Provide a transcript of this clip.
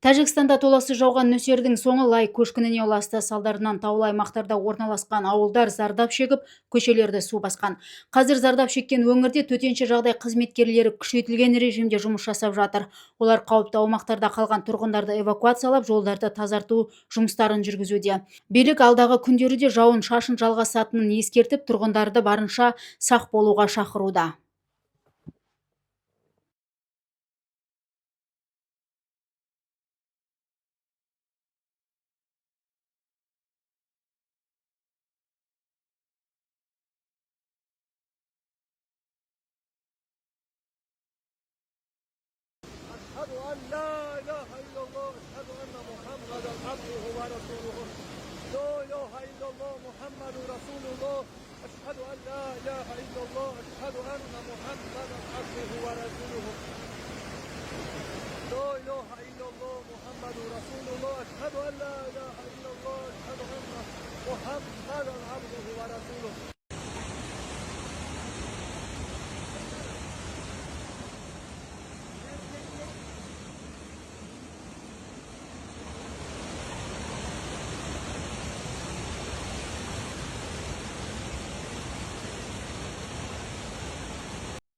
Тәжікстанда толассыз жауған нөсердің соңы лай көшкініне ұласты. Салдарынан таулы аймақтарда орналасқан ауылдар зардап шегіп, көшелерді су басқан. Қазір зардап шеккен өңірде төтенше жағдай қызметкерлері күшейтілген режимде жұмыс жасап жатыр. Олар қауіпті аумақтарда қалған тұрғындарды эвакуациялап, жолдарды тазарту жұмыстарын жүргізуде. Билік алдағы күндері де жауын шашын жалғасатынын ескертіп, тұрғындарды барынша сақ болуға шақыруда. أشهد أن لا إله إلا الله أشهد أن محمدا عبده ورسوله لا إله إلا الله محمد رسول الله أشهد أن لا إله إلا الله أشهد أن محمدا عبده ورسوله لا إله إلا الله محمد رسول الله أشهد أن لا إله إلا الله أشهد أن محمدا عبده ورسوله